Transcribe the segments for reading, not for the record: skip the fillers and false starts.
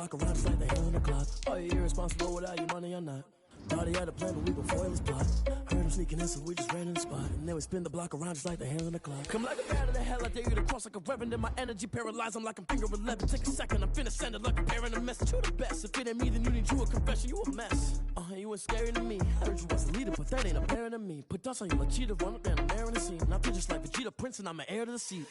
block around just like the hand on the clock. Are you irresponsible without your money or not? Thought he had a plan, but we gon' foil his plot. Heard him sneaking in, so we just ran in the spot. And then we spin the block around just like the hands on the clock. Come like a bat of the hell, I dare you to cross like a reverend. And my energy paralyzed, I'm like I'm finger 11. Take a second, I'm finna send it like a parent a message. You the best, if it ain't me, then you need you a confession. You a mess, you ain't scary to me. Heard you was a leader, but that ain't apparent to me. Put dust on you like cheetah, run up down the air in the scene. Now I'm just like Vegeta Prince, and I'm an heir to the seat.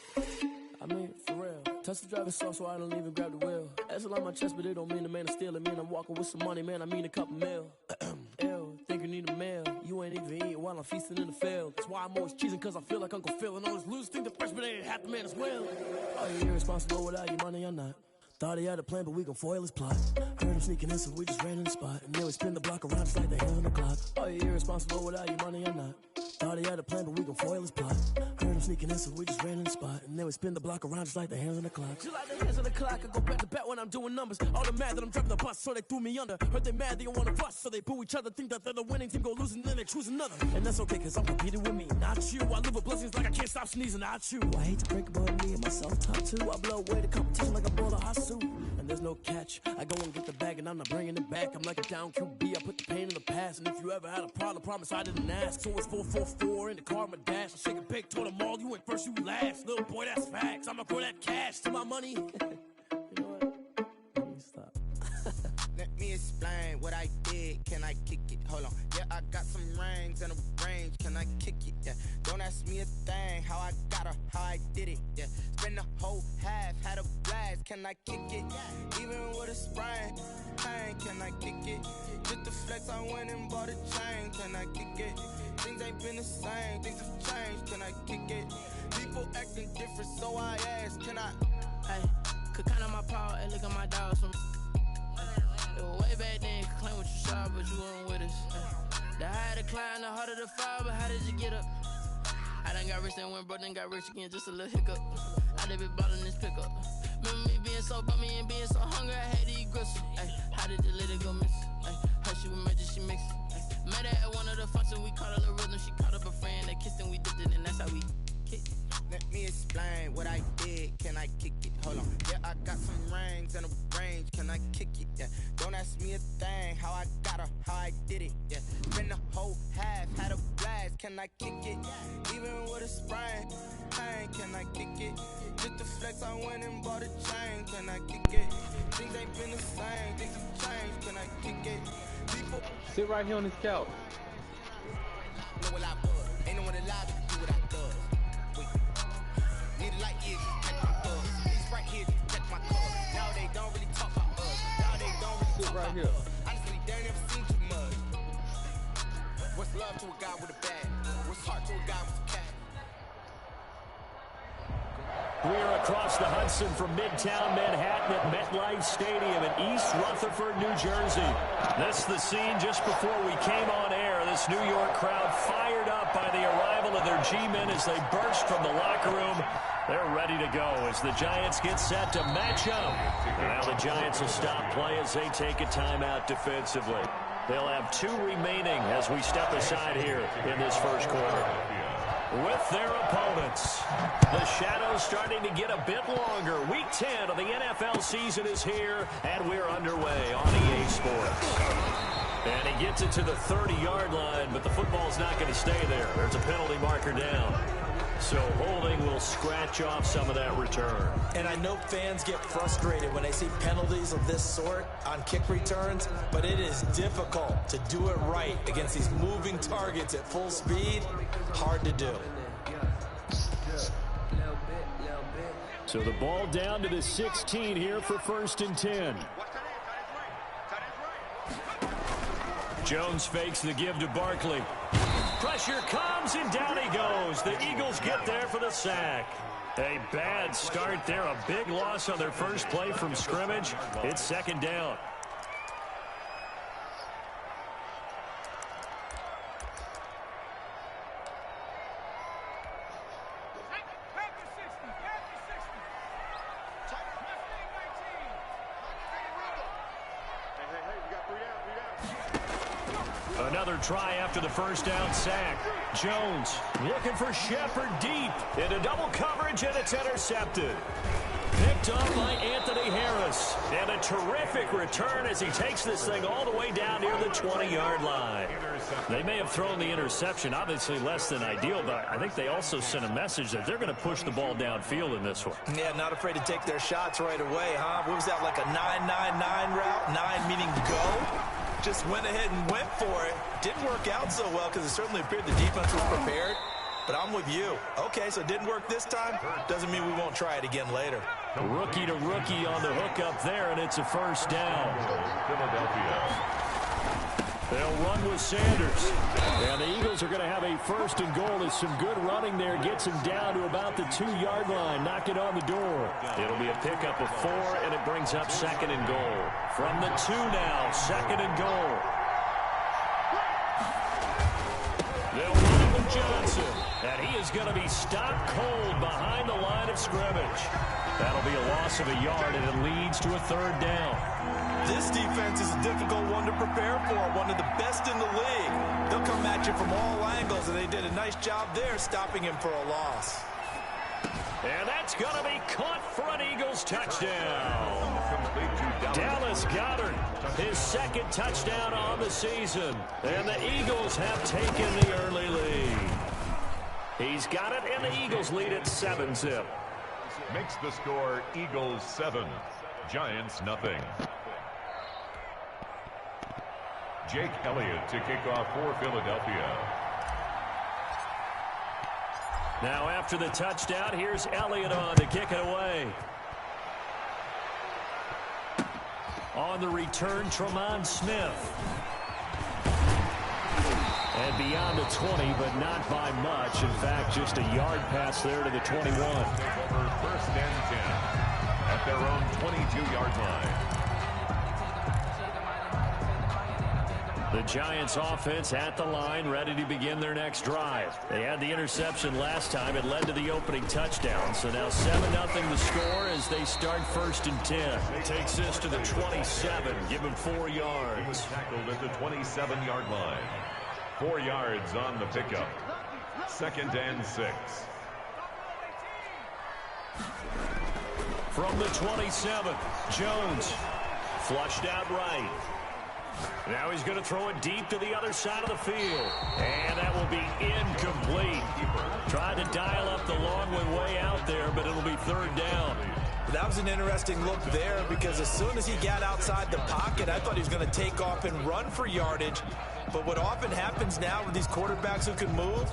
I mean, for real. Touch the driver's sauce so I don't even grab the wheel. That's on my chest, but it don't mean the man is stealing. Man, I'm walking with some money, man, I mean a couple mil. Ew, think you need a meal. You ain't even eating while I'm feasting in the field. That's why I'm always cheesing, cause I feel like Uncle Phil. And all those losers think the freshman ain't half the man as well. Are you irresponsible without your money or not? Thought he had a plan, but we gon' foil his plot. Heard him sneaking in, so we just ran in the spot. And then we spin the block around just like the hand on the clock. Are you irresponsible without your money or not? Thought he had a plan, but we gon' foil his plot. Heard him sneaking in, so we just ran in the spot. And then we spin the block around just like the hands on the clock. Just like the hands on the clock, I go back to back when I'm doing numbers. All the mad that I'm driving the bus, so they threw me under. Heard they mad, they don't wanna bust, so they boo each other. Think that they're the winning team, go losing, then they choose another. And that's okay, cause I'm competing with me, not you. I live with blessings like I can't stop sneezing, not you. I hate to break it, but me and myself top two. I blow away the competition like a bowl of hot soup. And there's no catch, I go and get the bag and I'm not bringing it back. I'm like a down QB, I put the pain in the past. And if you ever had a problem, promise I didn't ask. So it's 4-4-4 in the car, my dash. I shake a big, told them all, you went first, you last. Little boy, that's facts, I'ma throw that cash to my money. You know what? Let me stop. Let me explain what I did, can I kick it? Hold on, yeah, I got some rings and a range, can I kick it? Yeah, don't ask me a thing, how I got her, how I did it. Yeah, spend the whole half, had a blast, can I kick it? Even with a sprain, pain, can I kick it? Just the flex, I went and bought a chain, can I kick it? Things ain't been the same, things have changed, can I kick it? People acting different, so I ask, can I? Hey, could count on my power and look at my dogs from. It was way back then, could claim what you saw, but you weren't with us. The higher the climb, the harder the fall, but how did you get up? I done got rich and went broke, then got rich again, just a little hiccup. I done been ballin' this pickup. Remember me being so bummy and being so hungry, I had to eat gristle. Ay, how did the lady go miss? Ay, her she was major, she mixed. Met her at one of the functions, we caught a little rhythm, she caught up a friend, they kissed and we dipped it, and that's how we kicked. Let me explain what I did, can I kick it? Hold on, yeah, I got some rings and a range, can I kick it? Yeah, don't ask me a thing, how I got her, how I did it. Yeah, spend the whole half, had a blast, can I kick it? Even with a sprain, pain, can I kick it? Just the flex, I went and bought a chain, can I kick it? Things ain't been the same, things have changed, can I kick it? People sit right here on this couch. Know what I was, ain't no one alive to do what I does. Need a light here, check my buzz. These right here, check my cuz. Now they don't really talk about us. Now they don't really talk about us. Honestly, they ain't never seen too much. What's love to a guy with a bag? What's heart to a guy with a cat? We are across the Hudson from Midtown Manhattan at MetLife Stadium in East Rutherford, New Jersey. This is the scene just before we came on air. This New York crowd fired up by the arrival of their G-men as they burst from the locker room. They're ready to go as the Giants get set to match up. Now the Giants will stop play as they take a timeout defensively. They'll have 2 remaining as we step aside here in this first quarter. With their opponents, the shadows starting to get a bit longer. Week 10 of the NFL season is here, and we're underway on EA Sports. And he gets it to the 30-yard line, but the football's not going to stay there. There's a penalty marker down. So holding will scratch off some of that return. And I know fans get frustrated when they see penalties of this sort on kick returns, but it is difficult to do it right against these moving targets at full speed. Hard to do. So the ball down to the 16 here for 1st and 10. Jones fakes the give to Barkley. Pressure comes, and down he goes. The Eagles get there for the sack. A bad start there. A big loss on their first play from scrimmage. It's 2nd down. Another try after the first down sack. Jones looking for Shepard deep into double coverage, and it's intercepted. Picked picked off by Anthony Harris. And a terrific return as he takes this thing all the way down near the 20-yard line. They may have thrown the interception, obviously less than ideal, but I think they also sent a message that they're going to push the ball downfield in this one. Yeah, not afraid to take their shots right away, huh? What was that, like a 9-9-9 route? 9 meaning go? Just went ahead and went for it. Didn't work out so well because it certainly appeared the defense was prepared. But I'm with you. Okay, so it didn't work this time. Doesn't mean we won't try it again later. Rookie to rookie on the hook up there, and it's a first down. Philadelphia. They'll run with Sanders. And the Eagles are going to have a first and goal. There's some good running there. Gets him down to about the 2-yard line. Knock it on the door. It'll be a pickup of 4, and it brings up second and goal. From the 2 now, second and goal. They'll run with Johnson. And he is going to be stopped cold behind the line of scrimmage. That'll be a loss of a yard, and it leads to a third down. This defense is a difficult one to prepare for, one of the best in the league. They'll come at you from all angles, and they did a nice job there stopping him for a loss. And that's going to be caught for an Eagles touchdown. Dallas Goedert, his second touchdown on the season. And the Eagles have taken the early lead. He's got it, and the Eagles lead at 7-zip. Makes the score Eagles 7, Giants nothing. Jake Elliott to kick off for Philadelphia. Now after the touchdown, here's Elliott on to kick it away. On the return, Tremont Smith. And beyond the 20, but not by much. In fact, just a yard pass there to the 21. Take over first and 10 at their own 22-yard line. The Giants offense at the line, ready to begin their next drive. They had the interception last time. It led to the opening touchdown. So now 7-0 the score as they start first and 10. Takes this to the 27. Give him 4 yards. He was tackled at the 27-yard line. 4 yards on the pickup. Second and 6. From the 27, Jones flushed out right. Now he's going to throw it deep to the other side of the field. And that will be incomplete. Tried to dial up the long one way out there, but it'll be third down. That was an interesting look there because as soon as he got outside the pocket, I thought he was going to take off and run for yardage. But what often happens now with these quarterbacks who can move,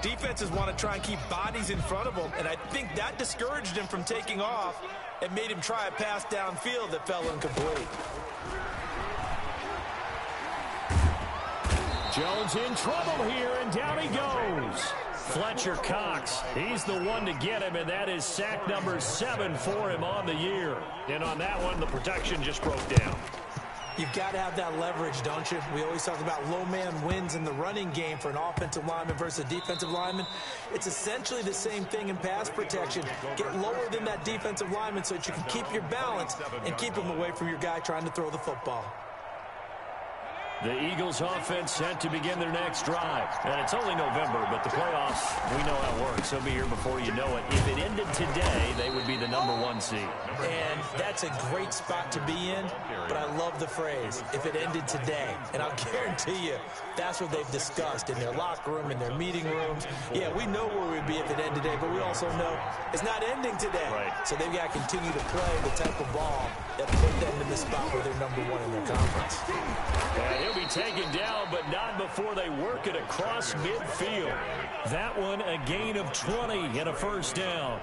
defenses want to try and keep bodies in front of them. And I think that discouraged him from taking off and made him try a pass downfield that fell incomplete. Jones in trouble here, and down he goes. Fletcher Cox, he's the one to get him, and that is sack number 7 for him on the year. And on that one, the protection just broke down. You've got to have that leverage, don't you? We always talk about low man wins in the running game for an offensive lineman versus a defensive lineman. It's essentially the same thing in pass protection. Get lower than that defensive lineman so that you can keep your balance and keep him away from your guy trying to throw the football. The Eagles offense set to begin their next drive. And it's only November, but the playoffs, we know how it works. They'll be here before you know it. If it ended today, they would be the #1 seed. And that's a great spot to be in, but I love the phrase, if it ended today. And I'll guarantee you, that's what they've discussed in their locker room, in their meeting rooms. Yeah, we know where we'd be if it ended today, but we also know it's not ending today. Right. So they've got to continue to play the type of ball that put them in the spot where they're #1 in their conference. And he'll be taken down, but not before they work it across midfield. That one, a gain of 20 and a first down.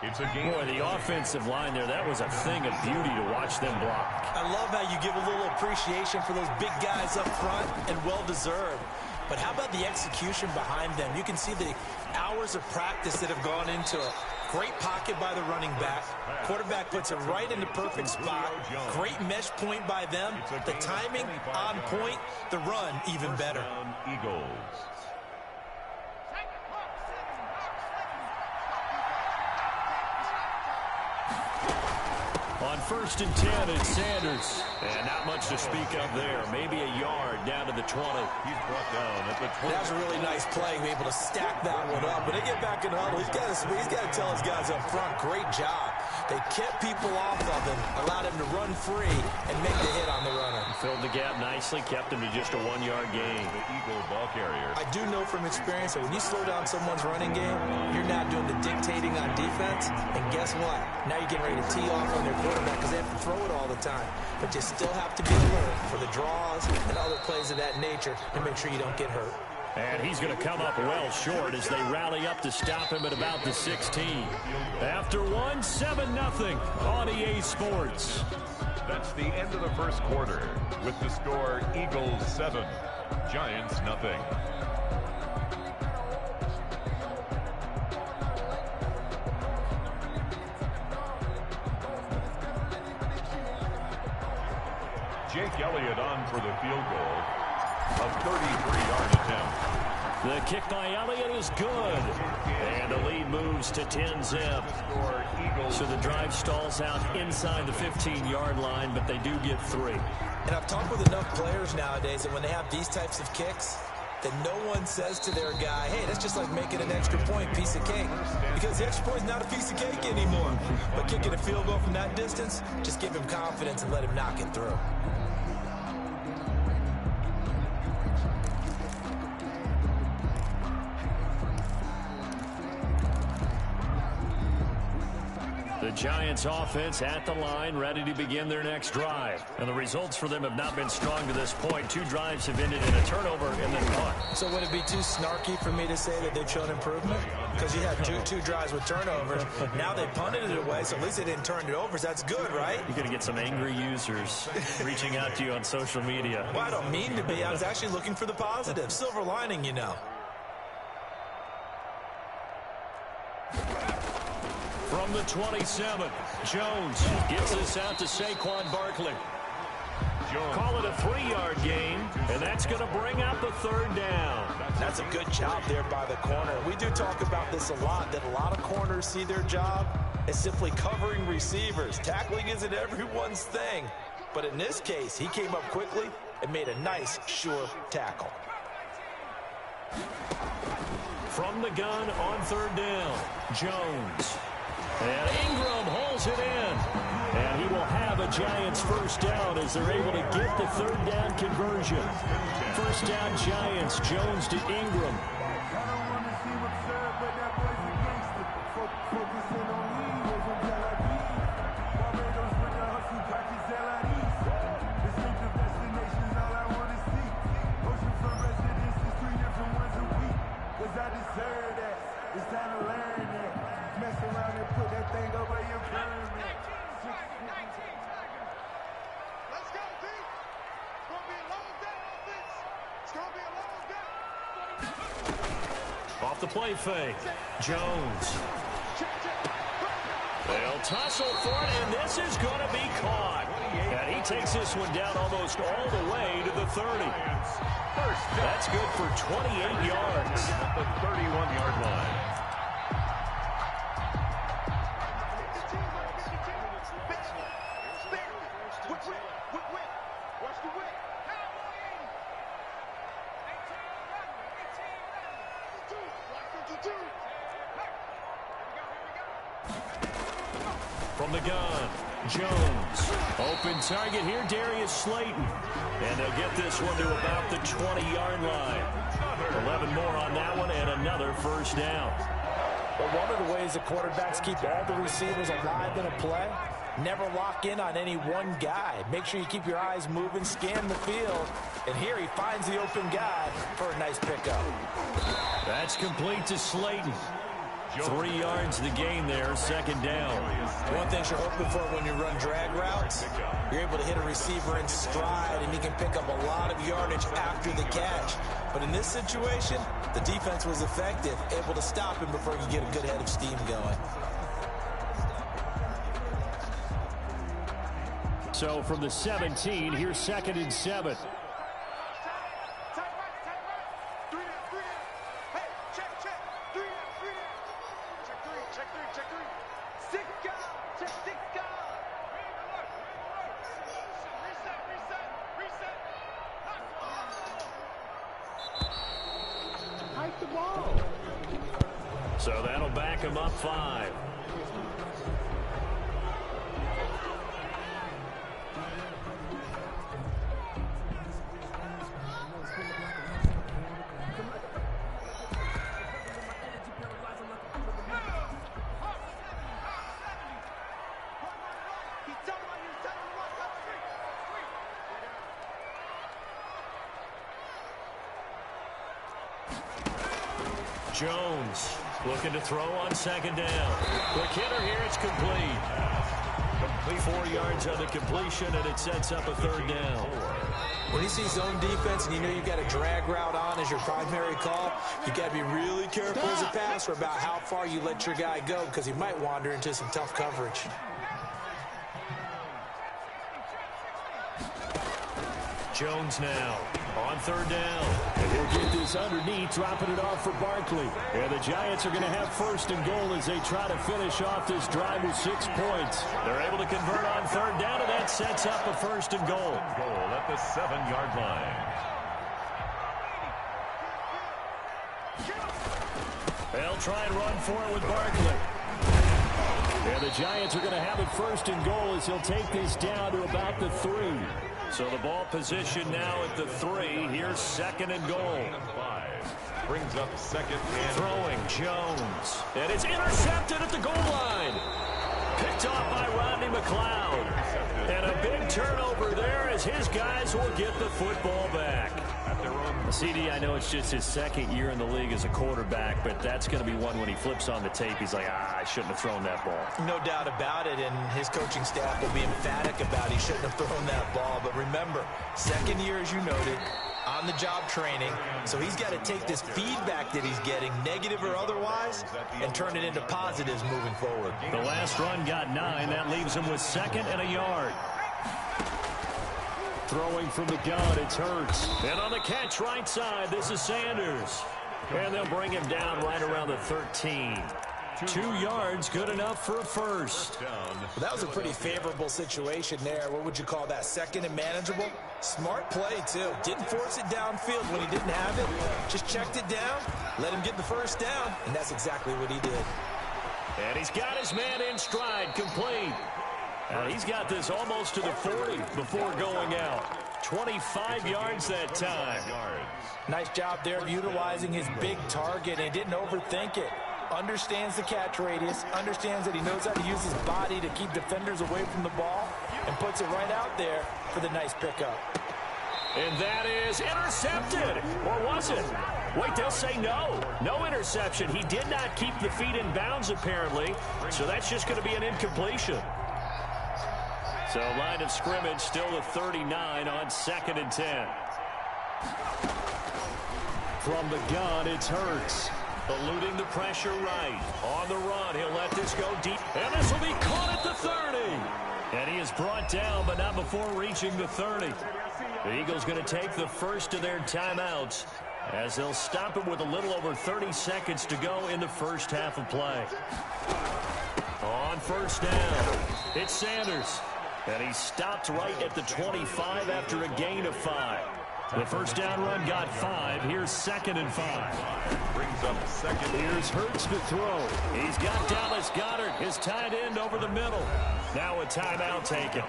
It's a game. Boy, the offensive line there, that was a thing of beauty to watch them block. I love how you give a little appreciation for those big guys up front, and well-deserved. But how about the execution behind them? You can see the hours of practice that have gone into it. Great pocket by the running back. Quarterback puts it right in the perfect spot. Great mesh point by them. The timing on point. The run even better. Eagles. On first and 10, it's Sanders. And not much to speak of there. Maybe a yard down to the 20. He's brought down at the 20. That was a really nice play, be able to stack that one up. When they get back in the huddle, he's got to tell his guys up front, great job. They kept people off of him, allowed him to run free, and make the hit on the runner. Filled the gap nicely, kept him to just a 1-yard gain. The Eagle ball carrier. I do know from experience that when you slow down someone's running game, you're not doing the dictating on defense. And guess what? Now you're getting ready to tee off on their quarterback because they have to throw it all the time. But you still have to be alert for the draws and other plays of that nature to make sure you don't get hurt. And he's going to come up well short as they rally up to stop him at about the 16. After one, 7-0 on EA Sports. That's the end of the first quarter with the score Eagles 7, Giants nothing. Jake Elliott on for the field goal. A 33-yard attempt. The kick by Elliott is good. And the lead moves to 10-zip. So the drive stalls out inside the 15-yard line, but they do get 3. And I've talked with enough players nowadays that when they have these types of kicks, that no one says to their guy, hey, that's just like making an extra point, piece of cake. Because the extra point is not a piece of cake anymore. But kicking a field goal from that distance, just give him confidence and let him knock it through. The Giants offense at the line, ready to begin their next drive. And the results for them have not been strong to this point. 2 drives have ended in a turnover and then punt. So would it be too snarky for me to say that they've shown improvement? Because you had two drives with turnovers. Now they punted it away, so at least they didn't turn it over. So that's good, right? You're going to get some angry users reaching out to you on social media. Well, I don't mean to be. I was actually looking for the positive. Silver lining, you know. From the 27, Jones gets this out to Saquon Barkley. Call it a 3-yard gain, and that's going to bring up a 3rd down. That's a good job there by the corner. We do talk about this a lot, that a lot of corners see their job as simply covering receivers. Tackling isn't everyone's thing. But in this case, he came up quickly and made a nice, sure tackle. From the gun on 3rd down, Jones. And Ingram holds it in. And he will have a Giants 1st down as they're able to get the 3rd down conversion. 1st down Giants, Jones to Ingram. Off the play fake, Jones. They'll tussle for it, and this is going to be caught. And he takes this one down almost all the way to the 30. That's good for 28 yards. At the 31-yard line. From the gun, Jones. Open target here, Darius Slayton. And they'll get this one to about the 20-yard line. 11 more on that one and another 1st down. But one of the ways the quarterbacks keep all the receivers alive in a play, never lock in on any one guy. Make sure you keep your eyes moving, scan the field. And here he finds the open guy for a nice pickup. That's complete to Slayton. 3 yards the gain there, 2nd down. One thing you're hoping for when you run drag routes, you're able to hit a receiver in stride, and he can pick up a lot of yardage after the catch. But in this situation, the defense was effective, able to stop him before he could get a good head of steam going. So from the 17, here's 2nd and 7. So that'll back him up 5. Jones looking to throw on second down. Quick hitter here, it's complete. 4 yards on the completion, and it sets up a third down. When you see zone defense and you know you've got a drag route on as your primary call, you got to be really careful as a passer about how far you let your guy go, because he might wander into some tough coverage. Jones now on third down. And he'll get this underneath, dropping it off for Barkley. And the Giants are going to have first and goal as they try to finish off this drive with 6 points. They're able to convert on third down, and that sets up a first and goal. Goal at the 7-yard line. They'll try and run for it with Barkley. And the Giants are going to have it first and goal as he'll take this down to about the 3. So the ball position now at the 3. Here's second and goal. 5 brings up second and throwing Jones. And it's intercepted at the goal line. Picked off by Rodney McLeod. And a big turnover there as his guys will get the football back. CD, I know it's just his second year in the league as a quarterback, but that's going to be one when he flips on the tape. He's like, I shouldn't have thrown that ball. No doubt about it, and his coaching staff will be emphatic about he shouldn't have thrown that ball. But remember, second year, as you noted, on-the-job training, so he's got to take this feedback that he's getting, negative or otherwise, and turn it into positives moving forward. The last run got 9. That leaves him with second and a yard. Throwing from the gun, it's Hurts. And on the catch right side, this is Sanders. And they'll bring him down right around the 13. 2 yards, good enough for a first. Well, that was a pretty favorable situation there. What would you call that? Second and manageable? Smart play, too. Didn't force it downfield when he didn't have it. Just checked it down, let him get the first down, and that's exactly what he did. And he's got his man in stride, complete. He's got this almost to the 40 before going out. 25 yards that time. Nice job there of utilizing his big target and didn't overthink it. Understands the catch radius, understands that he knows how to use his body to keep defenders away from the ball, and puts it right out there for the nice pickup. And that is intercepted. Or was it? Wait, they'll say no. No interception. He did not keep the feet in bounds, apparently. So that's just going to be an incompletion. So line of scrimmage still the 39 on 2nd and 10. From the gun, it's Hurts. Eluding the pressure right. On the run, he'll let this go deep. And this will be caught at the 30. And he is brought down, but not before reaching the 30. The Eagles going to take the first of their timeouts as they'll stop him with a little over 30 seconds to go in the first half of play. On first down, it's Sanders. And he stopped right at the 25 after a gain of 5. The first down run got 5. Here's 2nd and 5. Brings up second. Here's Hurts to throw. He's got Dallas Goedert, his tight end, over the middle. Now a timeout taken.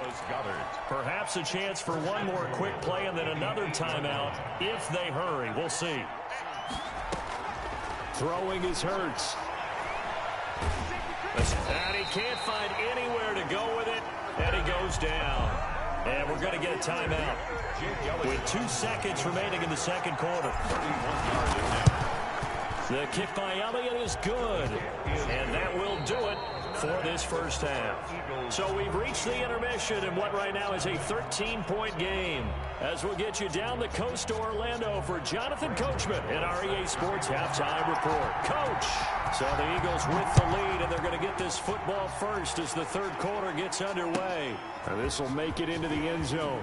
Perhaps a chance for one more quick play and then another timeout if they hurry. We'll see. Throwing is Hurts. And he can't find anywhere to go with it. And he goes down. And we're going to get a timeout with 2 seconds remaining in the second quarter. The kick by Elliott is good. And that will do it for this first half. So we've reached the intermission in what right now is a 13-point game. As we'll get you down the coast to Orlando for Jonathan Coachman in our EA Sports Halftime Report. Coach! So the Eagles with the lead, and they're going to get this football first as the third quarter gets underway. And this will make it into the end zone.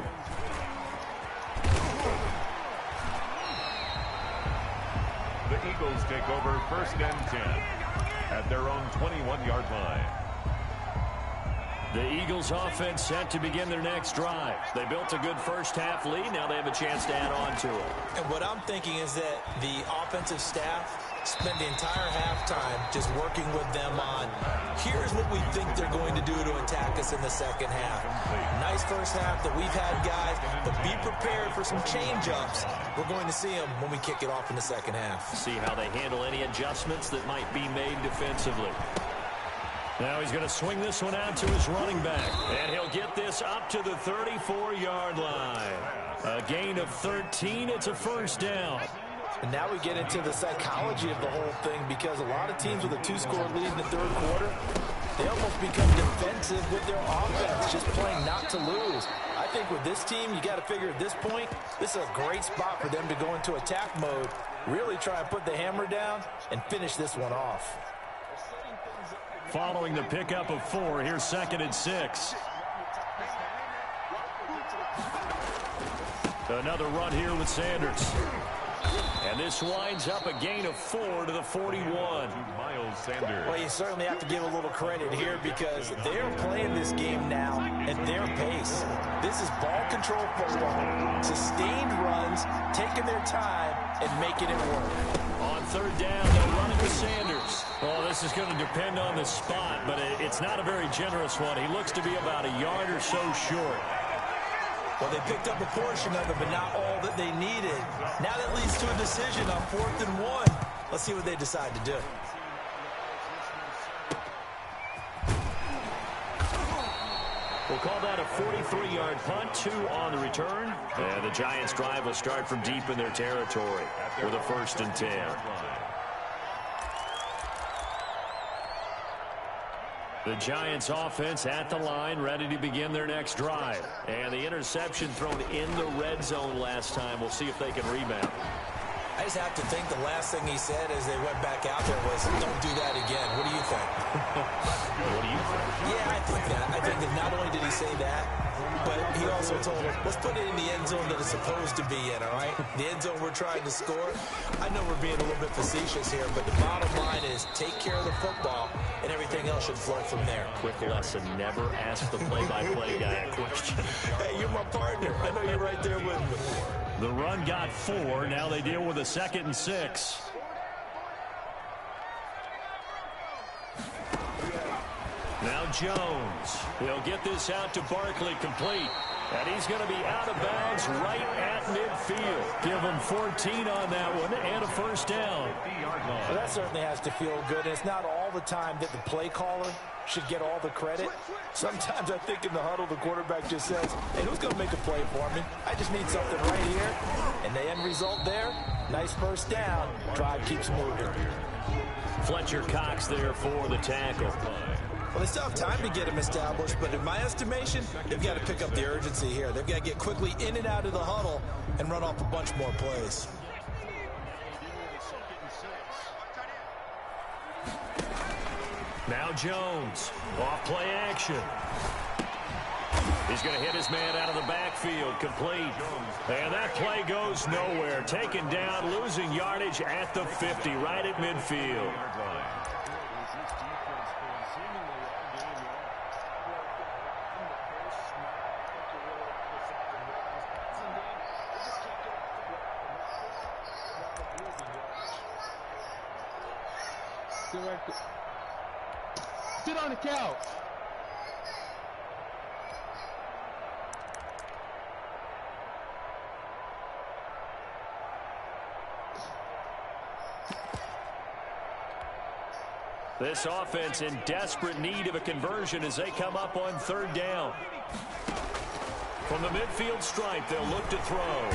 The Eagles take over 1st and 10 at their own 21-yard line. The Eagles offense set to begin their next drive. They built a good first half lead. Now they have a chance to add on to it. And what I'm thinking is that the offensive staff spent the entire halftime just working with them on, here's what we think they're going to do to attack us in the second half. Nice first half that we've had, guys, but be prepared for some change-ups. We're going to see them when we kick it off in the second half. See how they handle any adjustments that might be made defensively. Now he's going to swing this one out to his running back. And he'll get this up to the 34-yard line. A gain of 13. It's a first down. And now we get into the psychology of the whole thing, because a lot of teams with a 2-score lead in the third quarter, they almost become defensive with their offense, just playing not to lose. I think with this team, you got to figure at this point, this is a great spot for them to go into attack mode, really try and put the hammer down and finish this one off. Following the pickup of 4, here's 2nd and 6. Another run here with Sanders. And this winds up a gain of 4 to the 41. Miles Sanders. Well, you certainly have to give a little credit here, because they're playing this game now at their pace. This is ball control football, sustained runs, taking their time and making it work. On 3rd down, they'll run it with Sanders. Well, this is going to depend on the spot, but it's not a very generous one. He looks to be about a yard or so short. Well, they picked up a portion of it, but not all that they needed. Now that leads to a decision on 4th and 1. Let's see what they decide to do. We'll call that a 43-yard punt, 2 on the return. And the Giants' drive will start from deep in their territory with a 1st and 10. The Giants offense at the line, ready to begin their next drive. And the interception thrown in the red zone last time. We'll see if they can rebound. I just have to think the last thing he said as they went back out there was, don't do that again. What do you think? What do you think? Yeah, I think that. I think that not only did he say that, but he also told him, let's put it in the end zone that it's supposed to be in, all right? The end zone we're trying to score. I know we're being a little bit facetious here, but the bottom line is take care of the football, and everything else should flow from there. Quick lesson, never ask the play-by-play guy a question. Hey, you're my partner. I know you're right there with me. The run got 4. Now they deal with a 2nd and 6. Now Jones. He'll get this out to Barkley, complete. And he's going to be out of bounds right at midfield. Give him 14 on that one and a 1st down. Well, that certainly has to feel good. It's not all the time that the play caller should get all the credit. Sometimes I think in the huddle, the quarterback just says, hey, who's going to make a play for me? I just need something right here. And the end result there, nice 1st down. Drive keeps moving. Fletcher Cox there for the tackle. Well, they still have time to get him established, but in my estimation, they've got to pick up the urgency here. They've got to get quickly in and out of the huddle and run off a bunch more plays. Now Jones, off play action. He's going to hit his man out of the backfield, complete. And that play goes nowhere. Taken down, losing yardage at the 50, right at midfield. Sit on the couch. This offense in desperate need of a conversion as they come up on 3rd down. From the midfield stripe, they'll look to throw.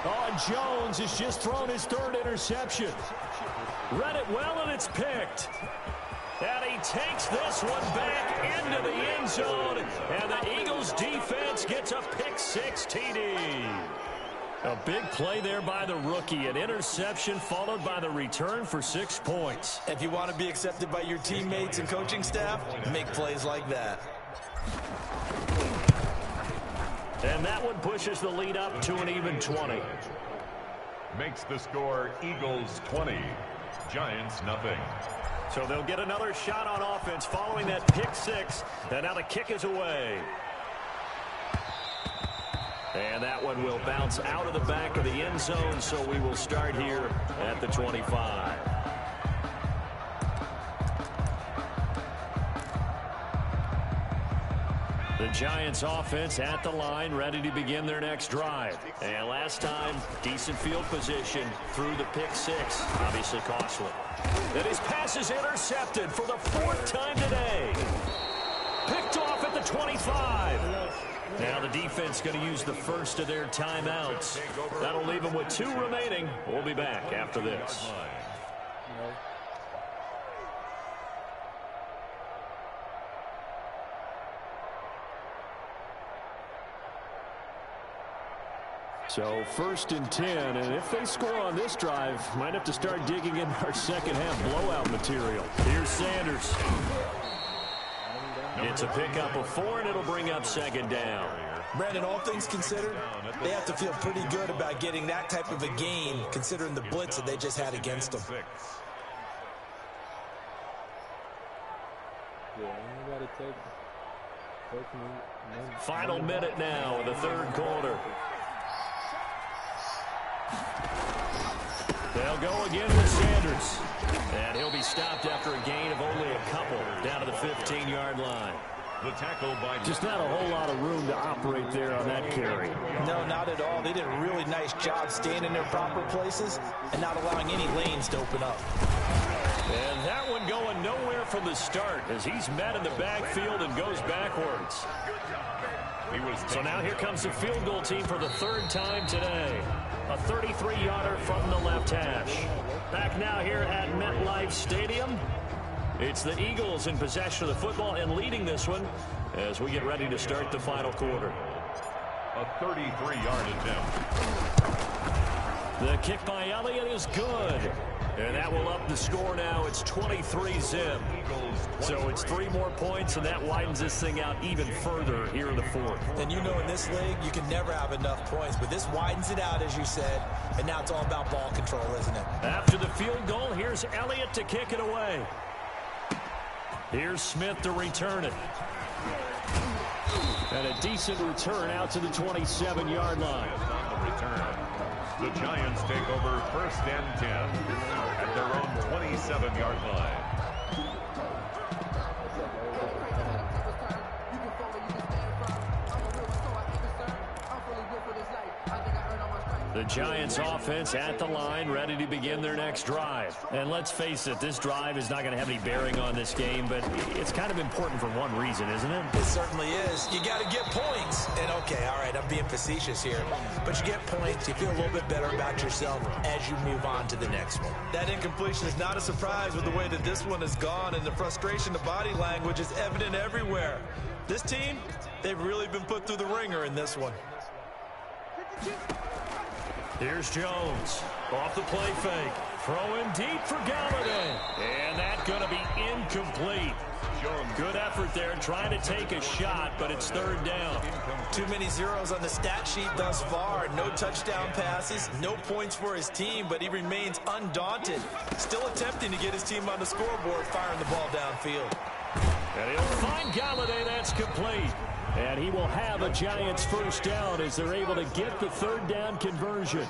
Oh, Jones has just thrown his 3rd interception. Read it well, and it's picked. And he takes this one back into the end zone. And the Eagles defense gets a pick-6 TD. A big play there by the rookie. An interception followed by the return for 6 points. If you want to be accepted by your teammates and coaching staff, make plays like that. And that one pushes the lead up to an even 20. Makes the score Eagles 20, Giants nothing. So they'll get another shot on offense following that pick-6. And now the kick is away. And that one will bounce out of the back of the end zone, so we will start here at the 25. The Giants offense at the line, ready to begin their next drive. And last time, decent field position through the pick-6, obviously costly. And his pass is intercepted for the 4th time today. Picked off at the 25. Now the defense going to use the first of their timeouts. That'll leave them with 2 remaining. We'll be back after this. So 1st and 10, and if they score on this drive, might have to start digging in our second half blowout material. Here's Sanders. It's a pickup of 4, and it'll bring up 2nd down. Brandon, all things considered, they have to feel pretty good about getting that type of a gain, considering the blitz that they just had against them. Final minute now in the 3rd quarter. They'll go again with Sanders. And he'll be stopped after a gain of only a couple down to the 15-yard line. The tackle by just not a whole lot of room to operate there on that carry. No, not at all. They did a really nice job staying in their proper places and not allowing any lanes to open up. And that one going nowhere from the start as he's met in the backfield and goes backwards. So now here comes the field goal team for the 3rd time today. A 33-yarder from the left hash. Back now here at MetLife Stadium. It's the Eagles in possession of the football and leading this one as we get ready to start the final quarter. A 33-yard attempt. The kick by Elliott is good. And that will up the score now. It's 23-zip. So it's 3 more points, and that widens this thing out even further here in the 4th. And you know in this league, you can never have enough points. But this widens it out, as you said. And now it's all about ball control, isn't it? After the field goal, here's Elliott to kick it away. Here's Smith to return it. And a decent return out to the 27-yard line. The Giants take over 1st and 10 at their own 27-yard line. The Giants offense at the line, ready to begin their next drive. And let's face it, this drive is not going to have any bearing on this game, but it's kind of important for one reason, isn't it? It certainly is. You got to get points. And okay, all right, I'm being facetious here. But you get points, you feel a little bit better about yourself as you move on to the next one. That incompletion is not a surprise with the way that this one has gone, and the frustration, the body language is evident everywhere. This team, they've really been put through the ringer in this one. Here's Jones. Off the play fake. Throwing deep for Galladay. And that's going to be incomplete. Good effort there trying to take a shot, but it's 3rd down. Too many zeros on the stat sheet thus far. No touchdown passes, no points for his team, but he remains undaunted. Still attempting to get his team on the scoreboard, firing the ball downfield. And he'll find Galladay. That's complete. And he will have a Giants 1st down as they're able to get the 3rd down conversion.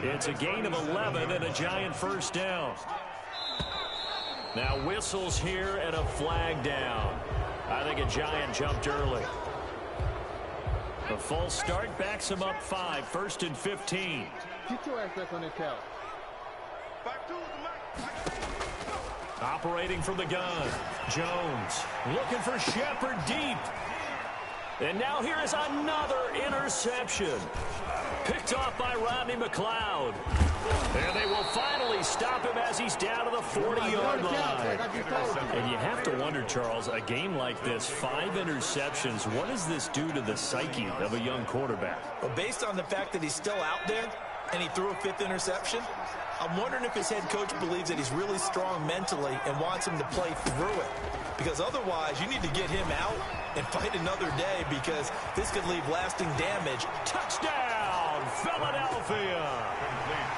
It's a gain of 11 and a Giant 1st down. Now whistles here and a flag down. I think a Giant jumped early. A false start backs him up 5, 1st and 15. Get your ass back on that couch. Operating from the gun. Jones looking for Shepard deep. And now here is another interception. Picked off by Rodney McLeod. And they will finally stop him as he's down to the 40-yard line. And you have to wonder, Charles, a game like this, 5 interceptions, what does this do to the psyche of a young quarterback? Well, based on the fact that he's still out there and he threw a 5th interception, I'm wondering if his head coach believes that he's really strong mentally and wants him to play through it. Because otherwise, you need to get him out and fight another day, because this could leave lasting damage. Touchdown, Philadelphia!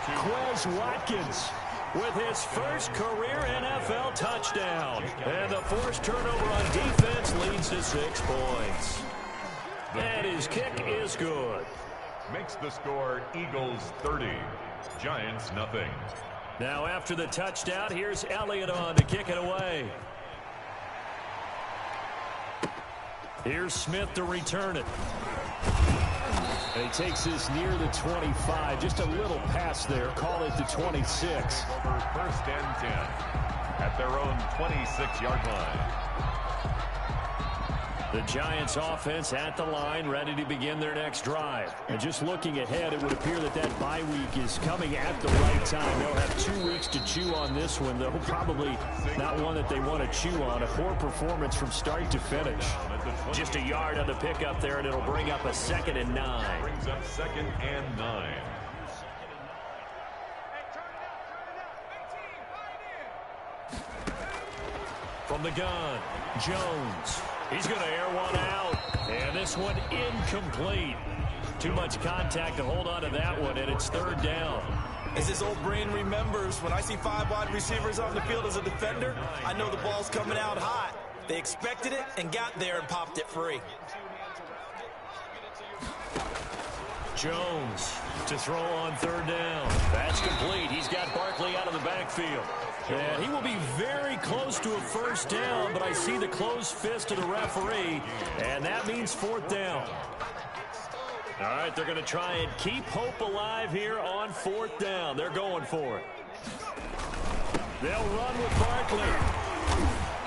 Quez Watkins with his first career NFL touchdown. And the forced turnover on defense leads to 6 points. And his kick is good. Makes the score Eagles 30, Giants nothing. Now after the touchdown, here's Elliott on to kick it away. Here's Smith to return it. And he takes this near the 25. Just a little pass there. Call it the 26. Over 1st and 10 at their own 26-yard line. The Giants offense at the line, ready to begin their next drive. And just looking ahead, it would appear that that bye week is coming at the right time. They'll have 2 weeks to chew on this one, though probably not one that they want to chew on. A poor performance from start to finish. Just a yard on the pickup there, and it'll bring up a 2nd and 9. Brings up 2nd and 9. From the gun, Jones. He's going to air one out, and this one incomplete. Too much contact to hold on to that one, and it's 3rd down. As his old brain remembers, when I see 5 wide receivers on the field as a defender, I know the ball's coming out hot. They expected it and got there and popped it free. Jones to throw on 3rd down. That's complete. He's got Barkley out of the backfield. And he will be very close to a 1st down, but I see the closed fist of the referee, and that means 4th down. All right, they're going to try and keep hope alive here on 4th down. They're going for it. They'll run with Barkley.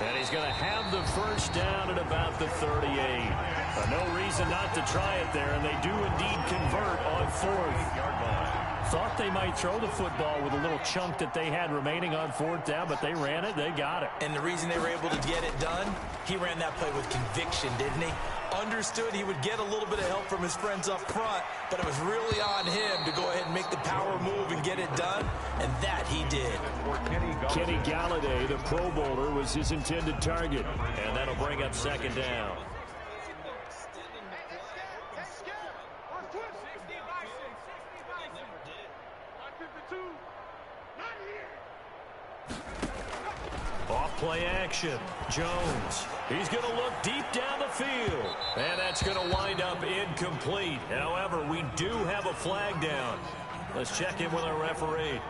And he's going to have the 1st down at about the 38. No reason not to try it there, and they do indeed convert on 4th. Thought they might throw the football with a little chunk that they had remaining on 4th down, but they ran it, they got it. And the reason they were able to get it done, he ran that play with conviction, didn't he? Understood he would get a little bit of help from his friends up front, but it was really on him to go ahead and make the power move and get it done, and that he did. Kenny Galladay, the Pro Bowler, was his intended target, and that'll bring up 2nd down. Off-play action. Jones. He's going to look deep down the field. And that's going to wind up incomplete. However, we do have a flag down. Let's check in with our referee.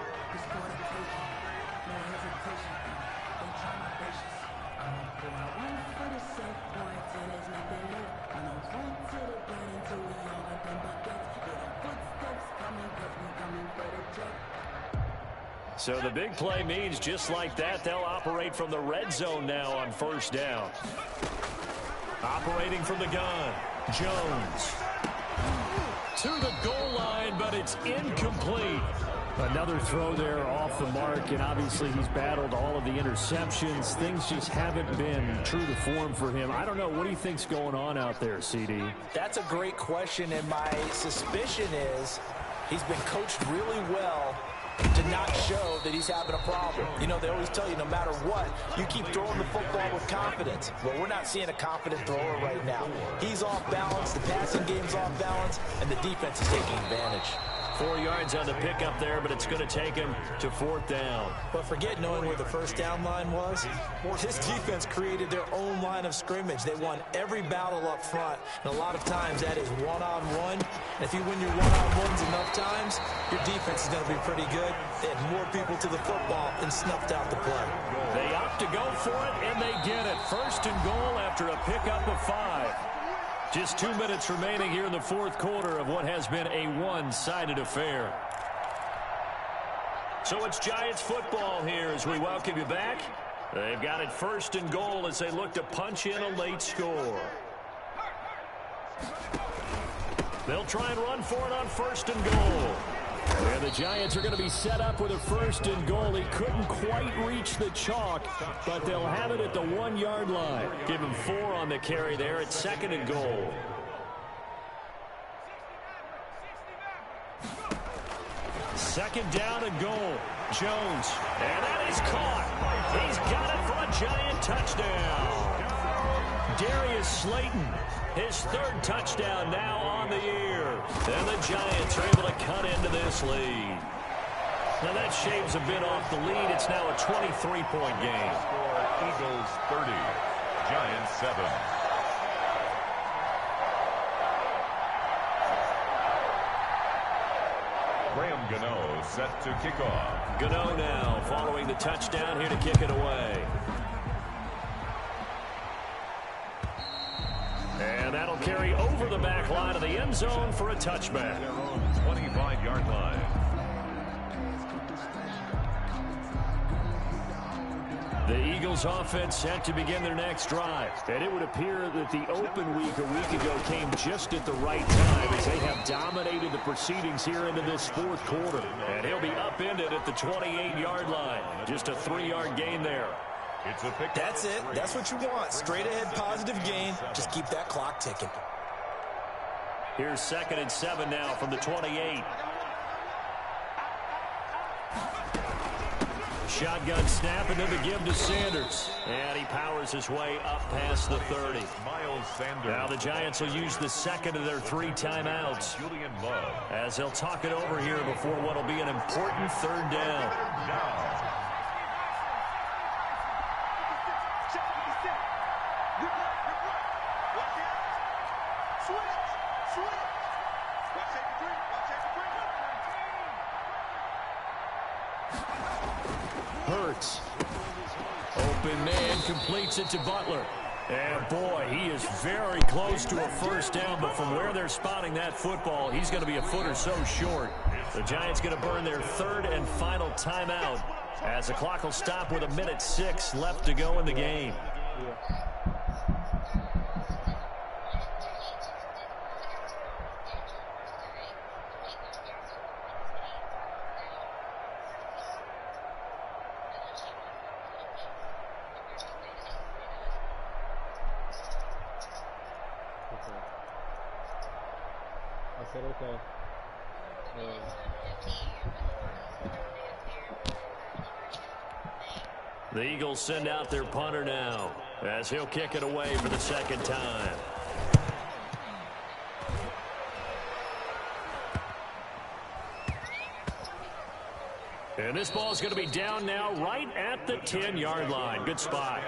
So the big play means just like that, they'll operate from the red zone now on 1st down. Operating from the gun, Jones. To the goal line, but it's incomplete. Another throw there off the mark, and obviously he's battled all of the interceptions. Things just haven't been true to form for him. I don't know. What do you think's going on out there, CD? That's a great question, and my suspicion is he's been coached really well to not show that he's having a problem. You know, they always tell you no matter what, you keep throwing the football with confidence. Well, we're not seeing a confident thrower right now. He's off balance, the passing game's off balance, and the defense is taking advantage. 4 yards on the pickup there, but it's going to take him to 4th down. But forget knowing where the 1st down line was. This defense created their own line of scrimmage. They won every battle up front, and a lot of times that is one-on-one. And if you win your one-on-ones enough times, your defense is going to be pretty good. They had more people to the football and snuffed out the play. They opt to go for it, and they get it. 1st and goal after a pickup of 5. Just 2 minutes remaining here in the 4th quarter of what has been a one-sided affair. So it's Giants football here as we welcome you back. They've got it 1st and goal as they look to punch in a late score. They'll try and run for it on 1st and goal. And the Giants are going to be set up with a 1st and goal. He couldn't quite reach the chalk, but they'll have it at the 1-yard line. Give him 4 on the carry there at 2nd and goal. Second down and goal. Jones. And that is caught. He's got it for a Giant touchdown. Darius Slayton, his 3rd touchdown now on the year. And the Giants are able to cut into this lead. Now that shaves a bit off the lead. It's now a 23-point game. Eagles 30, Giants 7. Graham Gano set to kick off. Gano now following the touchdown here to kick it away. And that'll carry over the back line of the end zone for a touchback. Their own 25-yard line. The Eagles offense set to begin their next drive. And it would appear that the open week a week ago came just at the right time as they have dominated the proceedings here into this fourth quarter. And he'll be upended at the 28-yard line. Just a 3-yard gain there. That's it. That's what you want. Straight ahead positive gain. Just keep that clock ticking. Here's 2nd and 7 now from the 28. Shotgun snap, and then the give to Sanders. And he powers his way up past the 30. Now the Giants will use the second of their 3 timeouts as they'll talk it over here before what will be an important 3rd down. Hurts. Open man, completes it to Butler. And boy, he is very close to a first down, but from where they're spotting that football, he's going to be a foot or so short. The Giants going to burn their 3rd and final timeout as the clock will stop with 1:06 left to go in the game. Okay. The Eagles send out their punter now as he'll kick it away for the 2nd time. And this ball is going to be down now right at the 10-yard line. Good spot.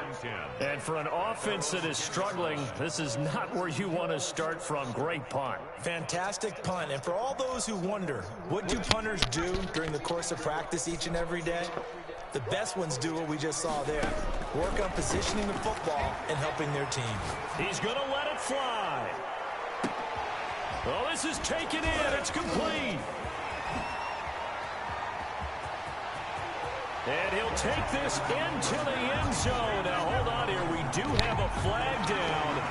And for an offense that is struggling, this is not where you want to start from. Great punt. Fantastic punt. And for all those who wonder, what do punters do during the course of practice each and every day? The best ones do what we just saw there. Work on positioning the football and helping their team. He's going to let it fly. Oh, this is taken in. It's complete. And he'll take this into the end zone. Now, hold on here. We do have a flag down.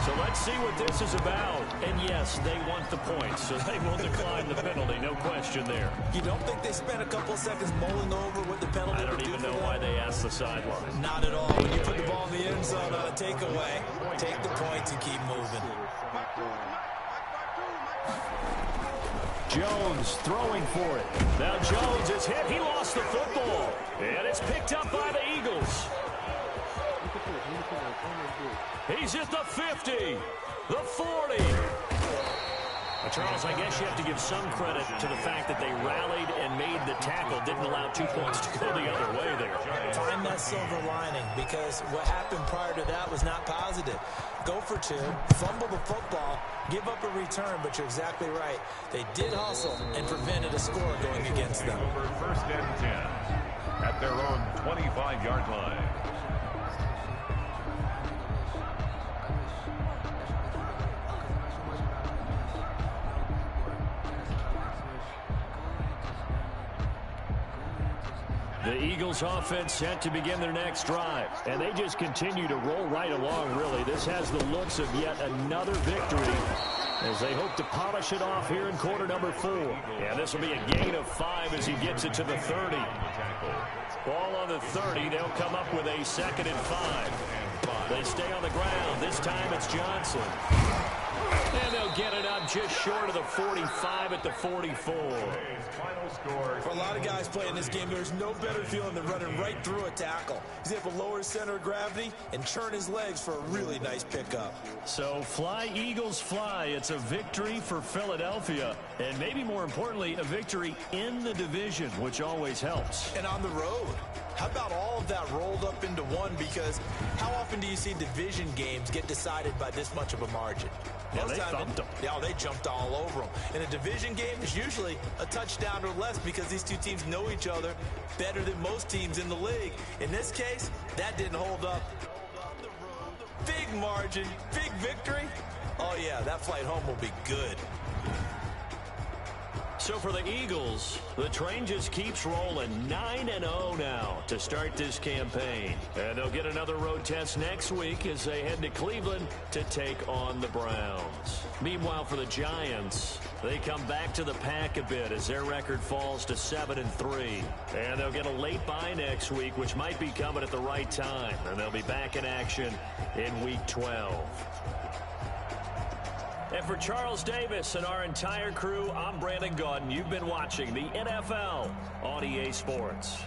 So let's see what this is about. And, yes, they want the points, so they will decline the penalty. No question there. You don't think they spent a couple of seconds mulling over what the penalty would do? I don't even know why they asked the sideline. Not at all. When you put the ball in the end zone on a takeaway, take the points and keep moving. Jones throwing for it. Now Jones is hit. He lost the football. And it's picked up by the Eagles. He's at the 50, the 40. Charles, I guess you have to give some credit to the fact that they rallied and made the tackle, didn't allow 2 points to go the other way there. Find that silver lining, because what happened prior to that was not positive. Go for 2, fumble the football, give up a return, but you're exactly right. They did hustle and prevented a score going against them. Over 1st and 10 at their own 25-yard line. The Eagles offense set to begin their next drive. And they just continue to roll right along, really. This has the looks of yet another victory as they hope to polish it off here in quarter number 4. And this will be a gain of 5 as he gets it to the 30. Ball on the 30. They'll come up with a 2nd and 5. They stay on the ground. This time it's Johnson. And they'll get it up just short of the 45 at the 44. For a lot of guys playing this game, there's no better feeling than running right through a tackle. He's able to lower his center of gravity and churn his legs for a really nice pickup. So fly, Eagles, fly. It's a victory for Philadelphia. And maybe more importantly, a victory in the division, which always helps. And on the road. How about all of that rolled up into one? Because how often do you see division games get decided by this much of a margin? Yeah, they thumped them. Yeah, they jumped all over them. In a division game, it's usually a touchdown or less because these two teams know each other better than most teams in the league. In this case, that didn't hold up. Big margin, big victory. Oh, yeah, that flight home will be good. So for the Eagles, the train just keeps rolling. 9-0 now to start this campaign. And they'll get another road test next week as they head to Cleveland to take on the Browns. Meanwhile, for the Giants, they come back to the pack a bit as their record falls to 7-3. And they'll get a late bye next week, which might be coming at the right time. And they'll be back in action in Week 12. And for Charles Davis and our entire crew, I'm Brandon Gaudin. You've been watching the NFL on EA Sports.